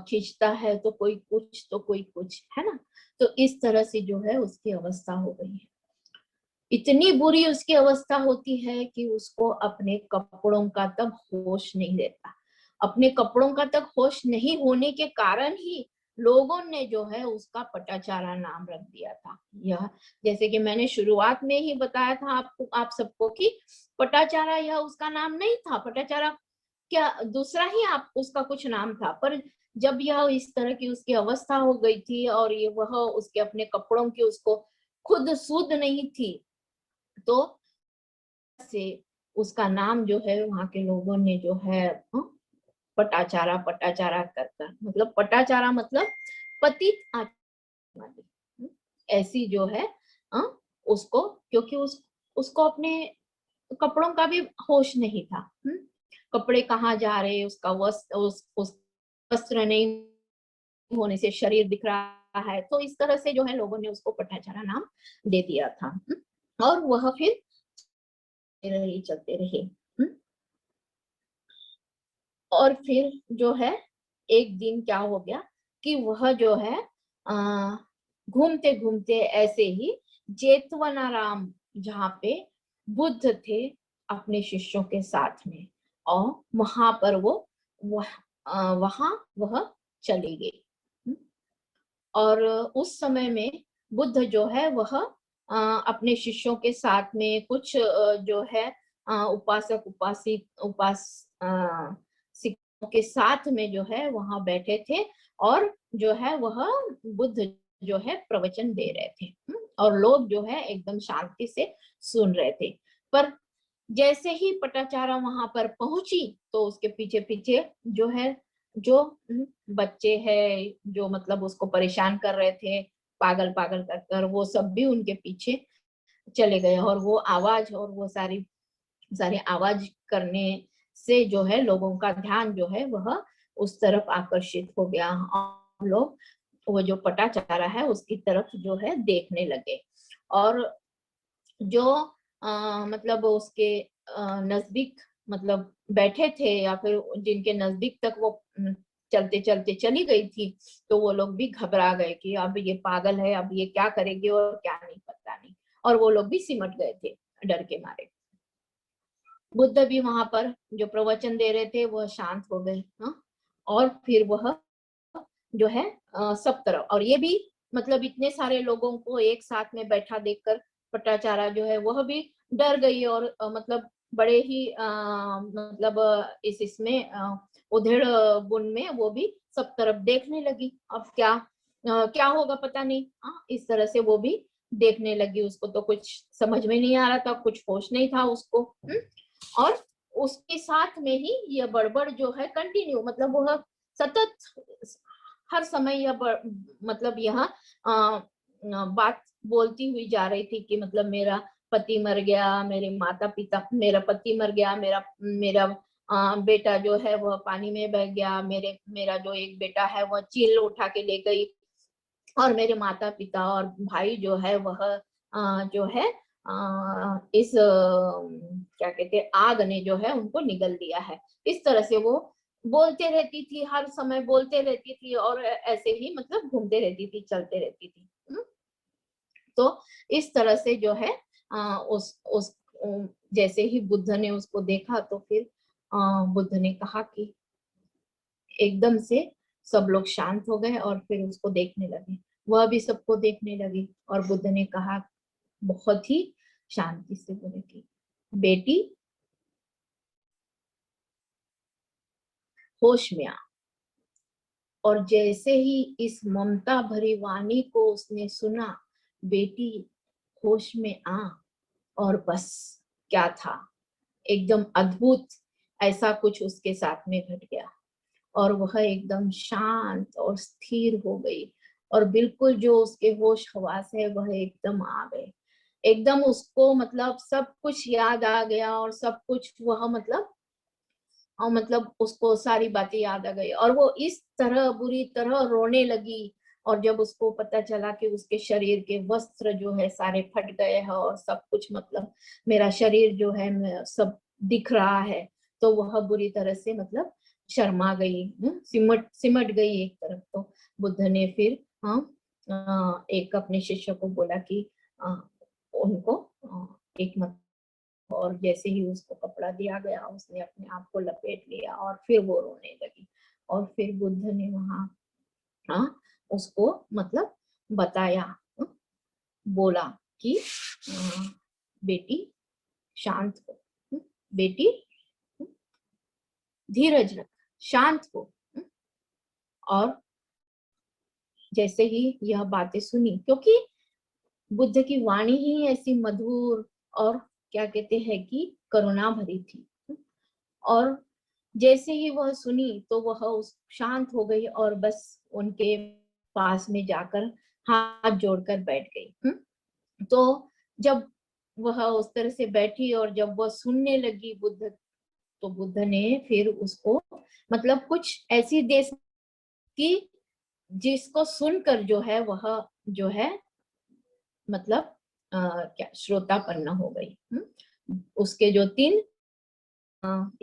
खींचता है, तो कोई कुछ तो कोई कुछ, है ना। तो इस तरह से जो है उसकी अवस्था हो गई है। इतनी बुरी उसकी अवस्था होती है कि उसको अपने कपड़ों का तक होश नहीं रहता। अपने कपड़ों का तक होश नहीं होने के कारण ही लोगों ने जो है उसका पटाचारा नाम रख दिया था। यह जैसे कि मैंने शुरुआत में ही बताया था आपको, आप सबको, कि पटाचारा यह उसका नाम नहीं था। पटाचारा क्या दूसरा ही आप उसका कुछ नाम था। पर जब यह इस तरह की उसकी अवस्था हो गई थी और ये वह उसके अपने कपड़ों की उसको खुद सुध नहीं थी, तो से उसका नाम जो है वहां के लोगों ने जो है पटाचारा पटाचारा करता, मतलब पटाचारा मतलब पतित आत्मा, ऐसी जो है अ, उसको, क्योंकि उसको अपने कपड़ों का भी होश नहीं था। कपड़े कहाँ जा रहे, उसका वस्त्र उस वस्त्र नहीं होने से शरीर दिख रहा है, तो इस तरह से जो है लोगों ने उसको पटाचारा नाम दे दिया था। और वह फिर चलते रहे। और फिर जो है एक दिन क्या हो गया कि वह जो है घूमते घूमते ऐसे ही जेतवनाराम, जहाँ पे बुद्ध थे अपने शिष्यों के साथ में, और वहां पर वो वहां वह चली गई। और उस समय में बुद्ध जो है वह अपने शिष्यों के साथ में कुछ जो है उपासक उपासिकों के साथ में जो है वहां बैठे थे, और जो है वह बुद्ध जो है प्रवचन दे रहे थे। और लोग जो है एकदम शांति से सुन रहे थे। पर जैसे ही पटाचारा वहां पर पहुंची तो उसके पीछे पीछे जो है जो बच्चे हैं जो मतलब उसको परेशान कर रहे थे, पागल पागल कर कर, वो सब भी उनके पीछे चले गए। और वो आवाज और वो सारी सारी आवाज करने से जो है लोगों का ध्यान जो है वह उस तरफ आकर्षित हो गया, और लोग वो जो पटाचारा है उसकी तरफ जो है देखने लगे। और जो मतलब उसके नजदीक मतलब बैठे थे या फिर जिनके नजदीक तक वो चलते चलते चली गई थी, तो वो लोग भी घबरा गए कि अब ये पागल है, अब ये क्या करेगी और क्या नहीं, पता नहीं। और वो लोग भी सिमट गए थे डर के मारे। बुद्ध भी वहां पर जो प्रवचन दे रहे थे वह शांत हो गए। हाँ? और फिर वह जो है सब तरफ, और ये भी मतलब इतने सारे लोगों को एक साथ में बैठा देखकर पटाचारा जो है वह भी डर गई, और मतलब बड़े ही मतलब इसमें उधेड़ बुन में वो भी सब तरफ देखने लगी। अब क्या होगा पता नहीं। इस तरह से वो भी देखने लगी। उसको तो कुछ समझ में नहीं आ रहा था, कुछ होश नहीं था उसको। और उसके साथ में ही यह बड़बड़ जो है कंटिन्यू, मतलब वह सतत हर समय यह मतलब यह बात बोलती हुई जा रही थी कि मतलब मेरा पति मर गया, मेरे माता पिता, मेरा पति मर गया, मेरा मेरा बेटा जो है वह पानी में बह गया, मेरा जो एक बेटा है वह चील उठा के ले गई, और मेरे माता पिता और भाई जो है वह जो है इस क्या कहते हैं आग ने जो है उनको निगल दिया है। इस तरह से वो बोलते रहती थी, हर समय बोलते रहती थी, और ऐसे ही मतलब घूमते रहती थी, चलते रहती थी। तो इस तरह से जो है उस जैसे ही बुद्ध ने उसको देखा तो फिर बुद्ध ने कहा कि एकदम से सब लोग शांत हो गए और फिर उसको देखने लगे। वह भी सबको देखने लगी, और बुद्ध ने कहा बहुत ही शांति से बोले कि बेटी होश में आ। और जैसे ही इस ममता भरी वाणी को उसने सुना, बेटी होश में आ, और बस क्या था, एकदम अद्भुत ऐसा कुछ उसके साथ में घट गया। और वह एकदम शांत और स्थिर हो गई, और बिल्कुल जो उसके होश हवास है वह एकदम आ गए। एकदम उसको मतलब सब कुछ याद आ गया, और सब कुछ वह मतलब उसको सारी बातें याद आ गई, और वो इस तरह बुरी तरह रोने लगी। और जब उसको पता चला कि उसके शरीर के वस्त्र जो है सारे फट गए हैं और सब कुछ मतलब मेरा शरीर जो है सब दिख रहा है, तो वह बुरी तरह से मतलब शर्मा गई, सिमट सिमट गई एक तरफ। तो बुद्ध ने फिर एक अपने शिष्य को बोला कि उनको एक मत, और जैसे ही उसको कपड़ा दिया गया उसने अपने आप को लपेट लिया, और फिर वो रोने लगी। और फिर बुद्ध ने वहां उसको मतलब बताया, बोला कि बेटी शांत हो, बेटी धीरज रख, शांत हो। और जैसे ही यह बातें सुनी, क्योंकि बुद्ध की वाणी ही ऐसी मधुर और क्या कहते हैं कि करुणा भरी थी, और जैसे ही वह सुनी तो वह उस शांत हो गई, और बस उनके पास में जाकर हाथ जोड़कर बैठ गई। तो जब वह उस तरह से बैठी और जब वह सुनने लगी बुद्ध, तो बुद्ध ने फिर उसको मतलब कुछ ऐसी देश की जिसको सुनकर जो है वह जो है मतलब क्या श्रोतापन्न हो गई। उसके जो तीन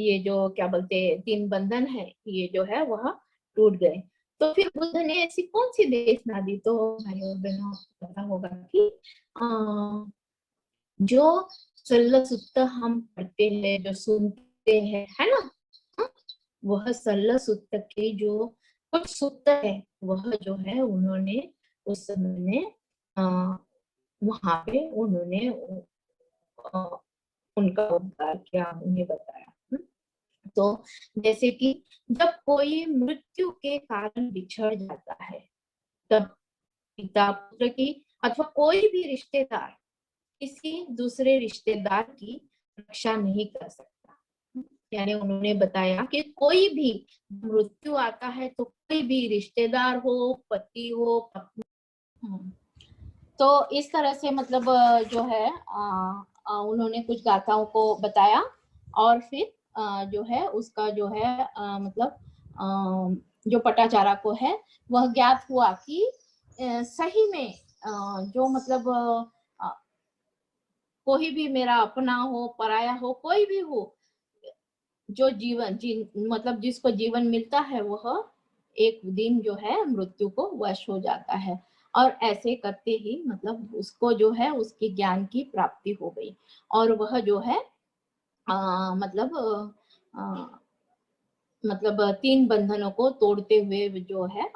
ये जो क्या बोलते तीन बंधन है ये जो है वह टूट गए। तो फिर बुद्ध ने ऐसी कौन सी देशना दी, तो भाई और बहनों को पता होगा कि जो सुत्ता हम पढ़ते हैं, जो सुनते हैं, है ना, वह सल्ल सूत्र के जो कुछ सूत्र है वह जो है उन्होंने उस समय में वहां पे उन्होंने अ, उनका उद्धार किया, उन्हें बताया। तो जैसे कि जब कोई मृत्यु के कारण बिछड़ जाता है, तब पिता पुत्र की अथवा कोई भी रिश्तेदार किसी दूसरे रिश्तेदार की रक्षा नहीं कर सकता। यानी उन्होंने बताया कि कोई भी मृत्यु आता है तो कोई भी रिश्तेदार हो, पति हो, पत्नी, तो इस तरह से मतलब जो है उन्होंने कुछ गाथाओं को बताया और फिर जो है उसका जो है मतलब जो पटाचारा को है वह ज्ञात हुआ कि सही में जो मतलब कोई भी मेरा अपना हो, पराया हो, कोई भी हो, जो मतलब जिसको जीवन मिलता है वह एक दिन जो है मृत्यु को वश हो जाता है। और ऐसे करते ही मतलब उसको जो है उसकी ज्ञान की प्राप्ति हो गई और वह जो है मतलब मतलब 3 बंधनों को तोड़ते हुए जो है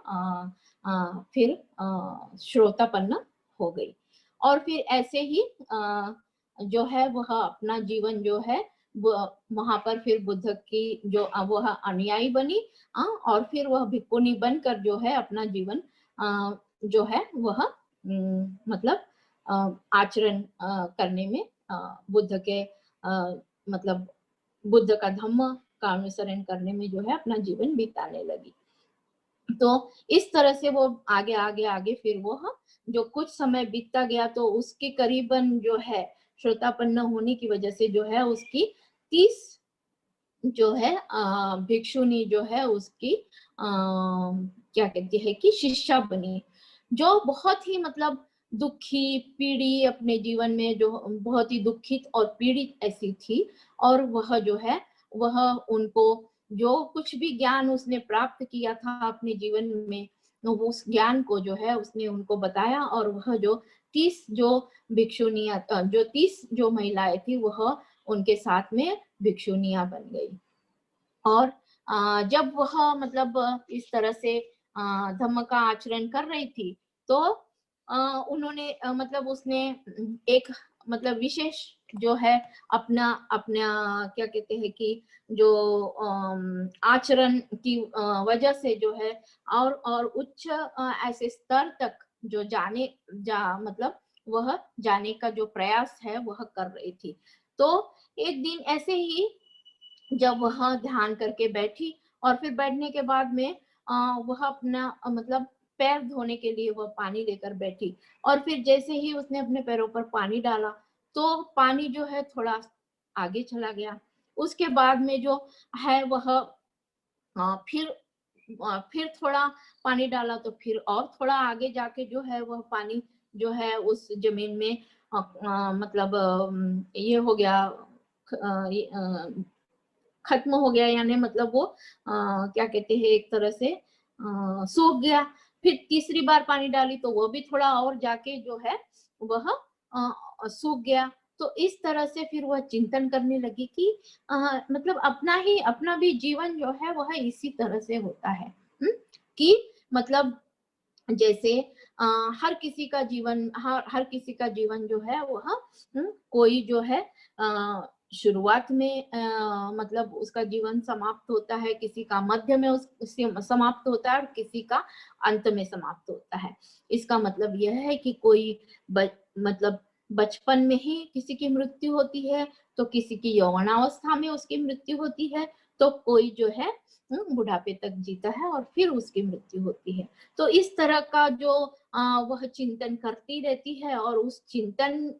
फिर श्रोतापन्न हो गई। और फिर ऐसे ही जो है वह अपना जीवन जो है वहां पर फिर बुद्ध की जो वह अनुयायी बनी और फिर वह भिक्खुनी बनकर जो है अपना जीवन जो है वह मतलब आचरण करने में बुद्ध के मतलब बुद्ध का धम्म का अनुसरण करने में जो है अपना जीवन बिताने लगी। तो इस तरह से वो आगे आगे आगे फिर वो जो कुछ समय बीतता गया तो उसके करीबन जो है श्रोतापन्न होने की वजह से जो है उसकी 30 जो है भिक्षुनी जो है उसकी क्या कहती है कि शिष्या बनी, जो बहुत ही मतलब दुखी पीड़ी अपने जीवन में जो बहुत ही दुखित और पीड़ित ऐसी थी। और वह जो है वह उनको जो कुछ भी ज्ञान उसने प्राप्त किया था अपने जीवन में तो उस ज्ञान को जो है उसने उनको बताया और वह जो 30 जो भिक्षुनियां जो 30 जो महिलाएं थी वह उनके साथ में भिक्षुनियां बन गई। और जब वह मतलब इस तरह से धम्म का आचरण कर रही थी तो उन्होंने मतलब उसने एक मतलब विशेष जो है अपना अपना क्या कहते हैं कि जो आचरण की वजह से जो है और उच्च ऐसे स्तर तक जो मतलब वह जाने का जो प्रयास है वह कर रही थी। तो एक दिन ऐसे ही जब वह ध्यान करके बैठी और फिर बैठने के बाद में वह अपना मतलब पैर धोने के लिए वह पानी लेकर बैठी और फिर जैसे ही उसने अपने पैरों पर पानी डाला तो पानी जो है थोड़ा आगे चला गया। उसके बाद में जो है वह फिर थोड़ा पानी डाला तो फिर और थोड़ा आगे जाके जो है वह पानी जो है उस जमीन में मतलब ये हो गया खत्म हो गया यानी मतलब वो क्या कहते हैं एक तरह से सूख गया। फिर तीसरी बार पानी डाली तो वो भी थोड़ा और जाके जो है वह सूख गया। तो इस तरह से फिर वह चिंतन करने लगी कि मतलब अपना भी जीवन जो है वह इसी तरह से होता है। कि मतलब जैसे हर किसी का जीवन हर किसी का जीवन जो है वह कोई जो है शुरुआत में मतलब उसका जीवन समाप्त होता है, किसी का मध्य में समाप्त होता है और किसी का अंत में समाप्त होता है। इसका मतलब यह है कि कोई मतलब बचपन में ही किसी की मृत्यु होती है तो किसी की यौवनावस्था में उसकी मृत्यु होती है तो कोई जो है बुढ़ापे तक जीता है और फिर उसकी मृत्यु होती है। तो इस तरह का जो वह चिंतन करती रहती है और उस चिंतन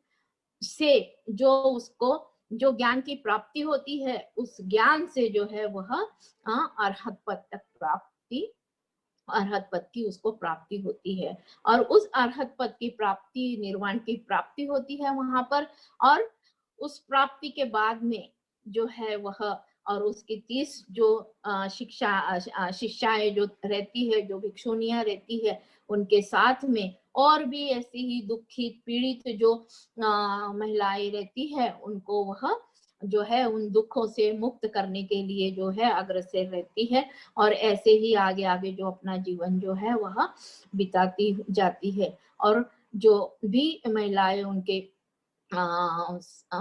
से जो उसको जो ज्ञान की प्राप्ति होती है उस ज्ञान से जो है वह अरहत पद तक अरहत पद की उसको प्राप्ति होती है और उस अरहत पद की प्राप्ति निर्वाण की प्राप्ति होती है वहां पर। और उस प्राप्ति के बाद में जो है वह और उसकी 30 जो शिष्याएं जो रहती है जो भिक्षुनियां रहती है उनके साथ में और भी ऐसी ही दुखित पीड़ित जो महिलाएं रहती है उनको वह जो है उन दुखों से मुक्त करने के लिए जो है अग्रसर रहती है और ऐसे ही आगे आगे जो अपना जीवन जो है वह बिताती जाती है। और जो भी महिलाएं उनके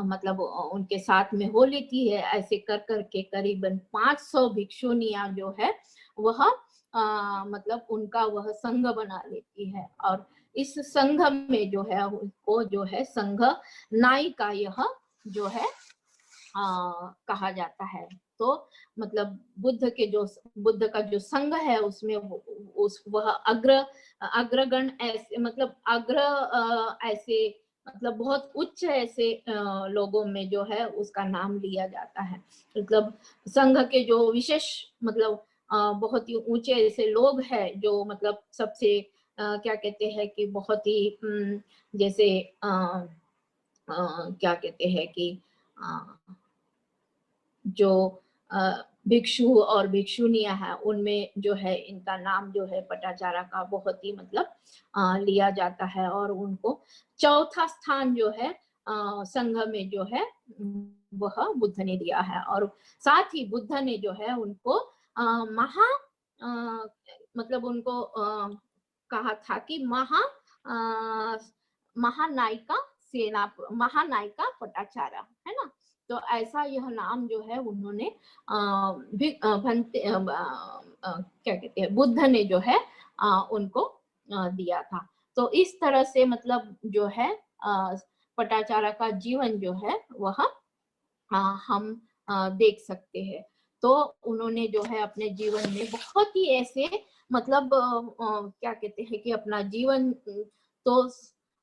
मतलब उनके साथ में हो लेती है, ऐसे कर करके करीबन 500 भिक्षुनियां जो है वह मतलब उनका वह संघ बना लेती है और इस संघ में जो है उनको जो है संघ नायिका यह जो है कहा जाता है। तो मतलब बुद्ध का जो संघ है उसमें उस वह अग्रगण ऐसे मतलब ऐसे मतलब बहुत उच्च ऐसे लोगों में जो है उसका नाम लिया जाता है। मतलब संघ के जो विशेष मतलब बहुत ही ऊंचे ऐसे लोग हैं जो मतलब सबसे क्या कहते हैं कि बहुत ही जैसे क्या कहते हैं कि जो भिक्षु और भिक्षुनियां हैं उनमें जो है इनका नाम जो है पटाचारा का बहुत ही मतलब लिया जाता है और उनको चौथा स्थान जो है संघ में जो है वह बुद्ध ने दिया है। और साथ ही बुद्ध ने जो है उनको महा मतलब उनको कहा था कि महानायिका पटाचारा है ना। तो ऐसा यह नाम जो है उन्होंने क्या कहते हैं बुद्ध ने जो है उनको दिया था। तो इस तरह से मतलब जो है पटाचारा का जीवन जो है वह हम देख सकते हैं। तो उन्होंने जो है अपने जीवन में बहुत ही ऐसे मतलब क्या कहते हैं कि अपना जीवन तो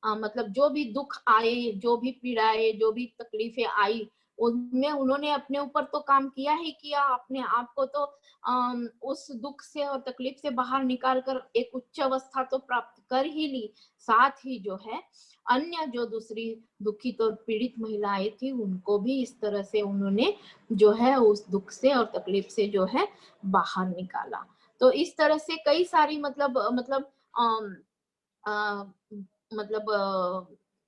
मतलब जो भी दुख आए, जो भी पीड़ाएं, जो भी तकलीफें आई उनमें उन्होंने अपने ऊपर तो काम किया ही किया, अपने आप को तो उस दुख से और तकलीफ से बाहर निकाल कर एक उच्च अवस्था तो प्राप्त कर ही ली। साथ ही जो है अन्य जो दूसरी दुखित और पीड़ित महिलाएं थी उनको भी इस तरह से उन्होंने जो है उस दुख से और तकलीफ से जो है बाहर निकाला। तो इस तरह से कई सारी मतलब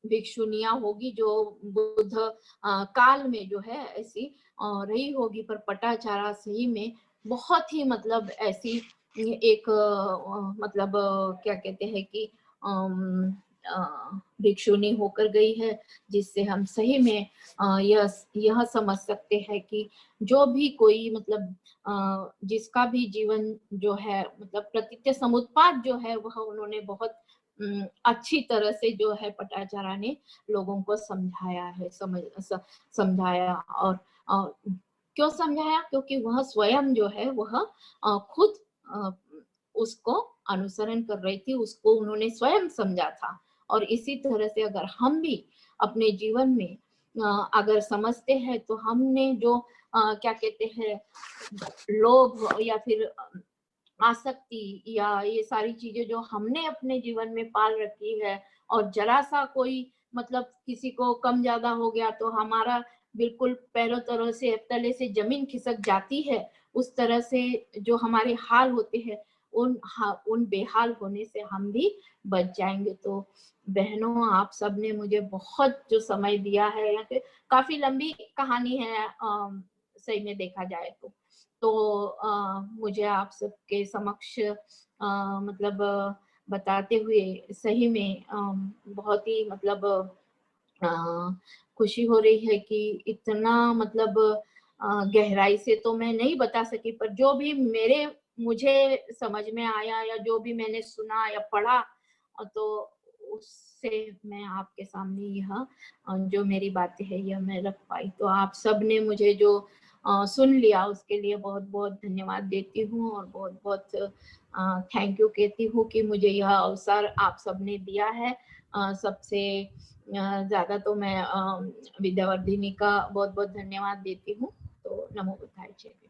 भिक्षुनियां होगी जो बुद्ध काल में जो है ऐसी रही होगी, पर पटाचारा सही में बहुत ही मतलब ऐसी एक मतलब क्या कहते हैं कि भिक्षुनी होकर गई है जिससे हम सही में यह समझ सकते हैं कि जो भी कोई मतलब जिसका भी जीवन जो है मतलब प्रतीत्य समुत्पाद जो है वह उन्होंने बहुत अच्छी तरह से जो है पटाचारा ने लोगों को समझाया है, समझाया और क्यों समझाया, क्योंकि वह स्वयं जो है वह खुद उसको अनुसरण कर रही थी, उसको उन्होंने स्वयं समझा था। और इसी तरह से अगर हम भी अपने जीवन में अगर समझते हैं तो हमने जो क्या कहते हैं लोभ या फिर आसक्ति या ये सारी चीजें जो हमने अपने जीवन में पाल रखी है और जरा सा कोई मतलब किसी को कम ज्यादा हो गया तो हमारा बिल्कुल पैरों तलों से तले से जमीन खिसक जाती है, उस तरह से जो हमारे हाल होते हैं उन बेहाल होने से हम भी बच जाएंगे। तो बहनों आप सबने मुझे बहुत जो समय दिया है, काफी लंबी कहानी है सही में देखा जाए तो मुझे आप सबके समक्ष मतलब बताते हुए सही में बहुत ही मतलब खुशी हो रही है कि इतना मतलब गहराई से तो मैं नहीं बता सकी, पर जो भी मुझे समझ में आया या जो भी मैंने सुना या पढ़ा तो उससे मैं आपके सामने यह जो मेरी बातें है यह मैं रख पाई। तो आप सब ने मुझे जो सुन लिया उसके लिए बहुत बहुत धन्यवाद देती हूँ और बहुत बहुत थैंक यू कहती हूँ कि मुझे यह अवसर आप सबने दिया है। सबसे ज्यादा तो मैं विद्यावर्धिनी का बहुत बहुत धन्यवाद देती हूँ। तो नमो बुद्धाय जय।